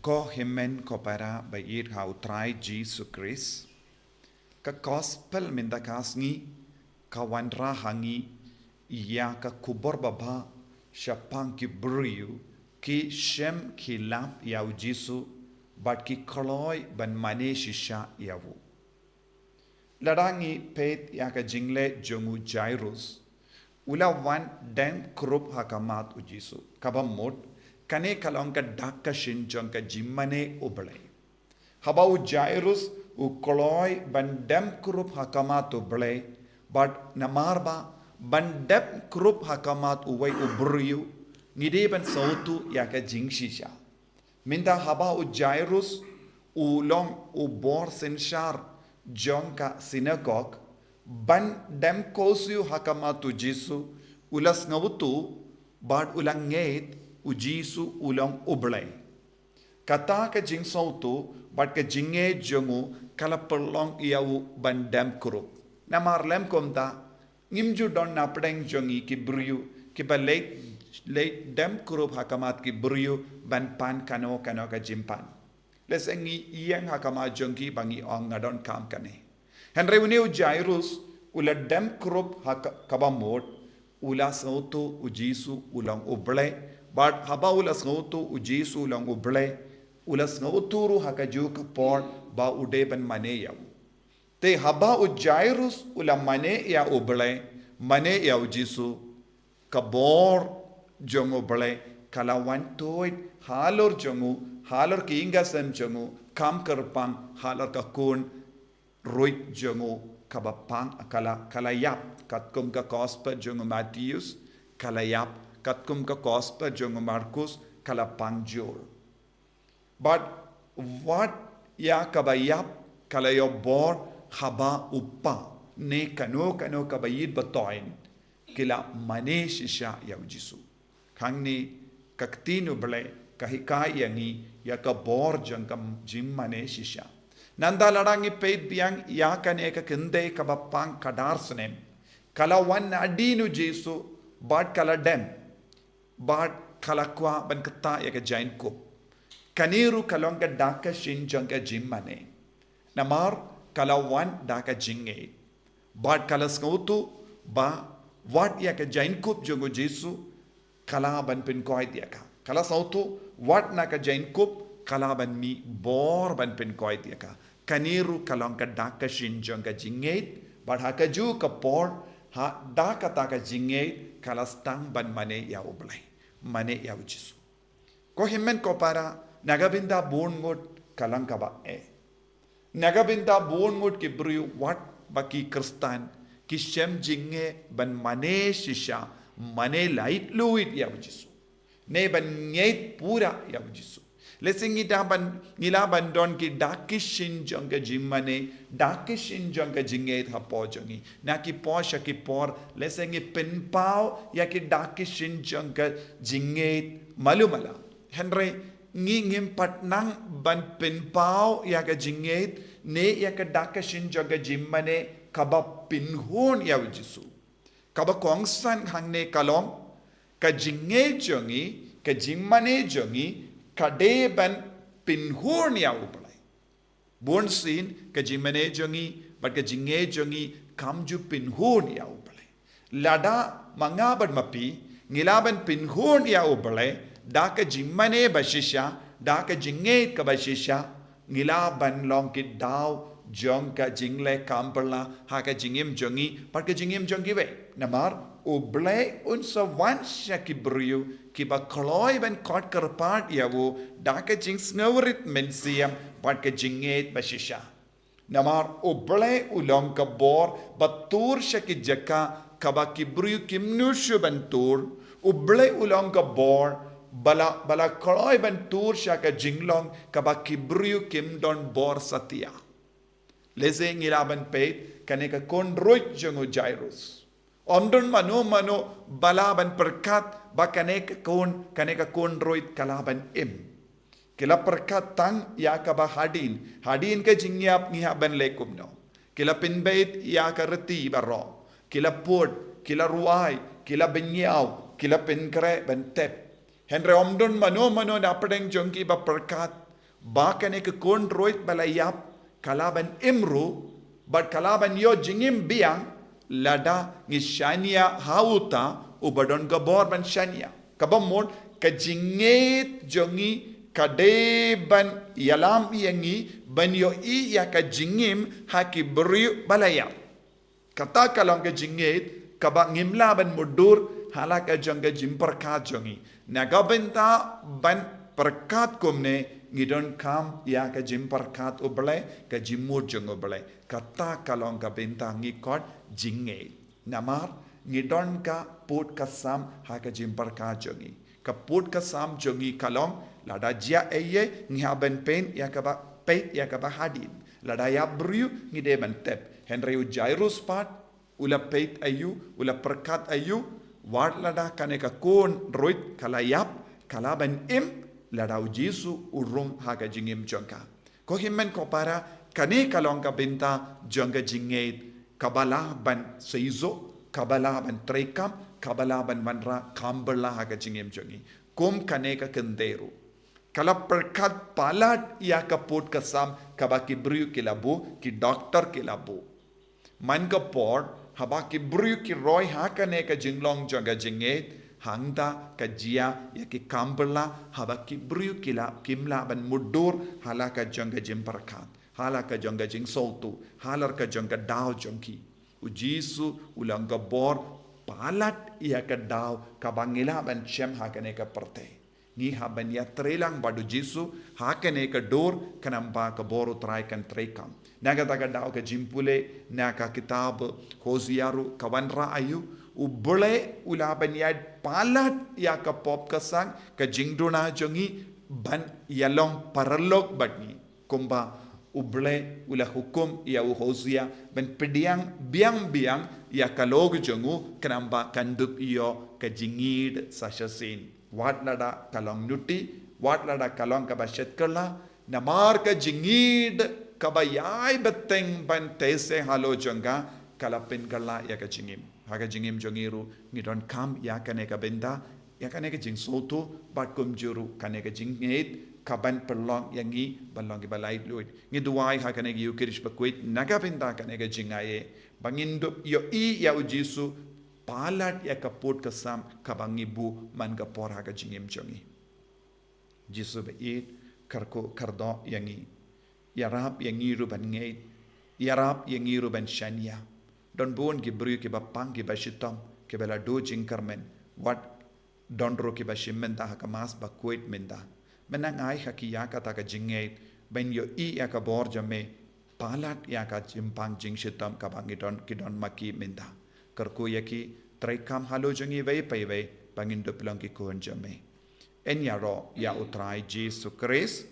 Ko himmen ko para bayir ha utrai Jesus Christ. Ka gospel minda kasngi ka wanra hangi iya ka kubor baba syapang ki beriu ki shem ki lap yau Jesus bat ki koloi ban mane shisha yawu. Ladangi pet ya ka jingle jongu Jairus. Ula wan dem krup hakamat u Jesus. Kabamot kane kalong ka dakka shin jong ka jimmane ublay. Habau Jairus u koloi ban dem krup hakamat ublay. But namarba ban dem krup hakamat uway ubriu. Ngide ban sautu ya ka jingshisha. Minta habau Jairus u long u bor sinshar jong ka synagogue. Ban dem kosiu hakamatu Jisu ulas ngawutu bad ulang ngait u Jisu ulang ublay. Kata ka jing sautu bad ka jinge jongu kala perlong iau ban dem kurup. Namar lem komta ngimju don napdeng jongi ki briu ki ba late dem kurup hakamat ki briu ban pan kano ka jimpan. Lesengi iyang hakamat jongi bangi ong ngadon kam kane. Henry uniu Jairus ula dem krup kabamot ula sautu ujisu ulang uble but haba ula sautu ujisu ulang uble ula sauturu hakaju kapor ba udeban mane yaw te haba u Jairus ula mane ya uble mane ya ujisu kabor jong uble kalawan toit halor jongu halor kiinga sem jongu kam karpang halor kakun roit jongu kabapang kalayap katkum ka gospel jongu Matthews kalayap katkum ka gospel jongu Markus kalapang jol. But what ya kabayap kalayo bor haba uppa ne kano kabayid batoin kila mane shisha ya ujisu. Kang ni kaktinu bale kahikai yangi ya ka bor jong kam jim mane shisha. Nanda ladangi peit biang yakan eka kende kabapang kadarsnem. Kala wan adinu Jesu bad kala dem. Bad kala kwa ban kata eka jain kup. Kaniru kalonga daka shin jangka jimmane. Namar kala wan daka jinge. Bad kala skautu ba wat eka jain kup jongo Jesu kala ban pin koi diaka. Kala sautu wat naka jain kup kala ban mi bor ban pin koi diaka. Kaniru kalong ka daka shinjong ka jingait but hakaju ka por ha daka taka jingait kalastang ban mane ya ublay mane ya ujisu ko himmen ko para nagabinda bonmut kalang ka ba nagabinda bonmut ki bru wat baki kristan ki shem jinge ban mane shisha mane light fluid ya ujisu ne ban ngait pura ya ujisu Lesingi daban nilaban don ki dakishin jonga jimmane dakishin jonga jinget hapo jongi na ki posha ki por lesingi pinpao ya ki dakishin jonga jinget malumala Henry ngingim patnang ban pinpao ya ka jinget ne ya ka dakishin jonga jimmane kaba pinhon ya ujisu kaba kongsan hangne kalong ka jinget jongi ka jimmane jongi kadeban pinhur niya upalay. Born sin ka jimane jongi but ka jinge jongi kamju pinhur niya upalay. Lada mangabad mapi ngilaban pinhur niya upalay da ka jimane bashisha da ka jinge ka bashisha ngilaban long ki daw jong ka jingle kamperla ha ka jingim jongi but ka jingim jongi we namar ublay unsa wansha ki briu ki ba kloy ben kot karpat yawo daka jing snawrit mensiam pat ka jinget bashisha namar ublay ulong ka bor batur shaki jaka kaba ki briu kimnushu bantur ublay ulong ka bor bala kloy ben tur shaka jinglong kaba ki briu kim don bor satya leze ngilaban peit kaneka konroit jongo Jairus Omdon mano balaban perkat ba kaneka kon roit kalaban im. Kila perkat tang ya ka ba hadin ka jingyap ngiha ban lekum no. Kila pinbait ya ka reti baro. Kila pod, kila ruai, kila benyaw, kila pinkre ban tep. Henry omdon mano na pedeng jongki ba perkat bahkan ke kon roit balayap kalaban imru but kalaban yo jingim biang lada ngi shania hauta ubadon gabor ban shania kabamon ka jinget jongi kadeban yalam yangi ban yo i ya ka jingim haki beri balayap kata kalong ke jinget kaba ngimla ban mudur halaka jonga jimperkat jongi nagabenta ban perkat kumne ngidon kam ya ka jimperkat uble ka jimur jong uble kata kalong ka benta ngikot jinge namar ngidon ka put kasam ha ka jimperkat jongi ka put kasam jongi kalong lada jia eye ngihaben pen ya ka ba peit ya ka ba hadin lada ya briu ngide ban tep henry jairus pat ula peit ayu ula perkat ayu wad lada kaneka kon roit kalayap kalaban im lada ujisu urung haga jingim jongka ko himmen ko para kane kalong ka benta jongga jingait kabala ban seizo kabala ban trekam kabala ban manra kambala haga jingim jongi kom kane ka kenderu kala perkat palat ya kaput kasam kabaki briu kilabu ki doctor kilabu man ka por habaki briu ki roy hakane ka jinglong jongga jinget hangda kajia ya ki kambala habaki briu kila kimla ban mudur halaka jongga jimperkat halaka jongga jing soltu halar ka jongga daw jongki ujisu ulanga bor palat ya ka daw kabangila ban chem hakane ka perte ni haban ya trelang badu jisu hakane ka dor kanamba ka boru trai kan trekam naga taga daw ka jimpule naka kitab hoziaru kawanra ayu ubule ulaban ya palat ya ka pop kasang ka jingduna jongi ban yalong paralog badni kumba ubule ula hukum ya hozia ban pediang biang ya kalog jongu kanamba kandup iyo ka jingid sashasin wat lada kalong nuti wat lada kalong ka bashet kala namar ka jingid kabayay beteng ban tese halo jonga kalapin kala ya ka jingim haga jingim jongiru ngidon kam ya kane ka benda ya kane ka jing soto bat kum juru kane ka jingit kaban perlong yangi balong ki balai luit ngiduai ha kane ki yukirish bakwit naga benda kane ka jingaye bangindup yo i ya ujisu palat ya kaput kasam kabangibu man ka por haga jingim jongi jisu be it karko kardo yangi yarap yangi ru ban ngeit yarap yangi ru ban shania don bon ki bru ki bapang ki bashitam ki bela do jingkarmen wat don ro ki bashimmen ta ka mas ba kuit menda menang ai haki ya ka ta ka jingeit ben yo i ya ka bor jame palat ya ka jimpang jing shitam ka bangi don ki don maki menda karko yaki trekam halo jongi vei pai vei bangin do plong ki kon jame en ya ro ya utrai Jesus Christ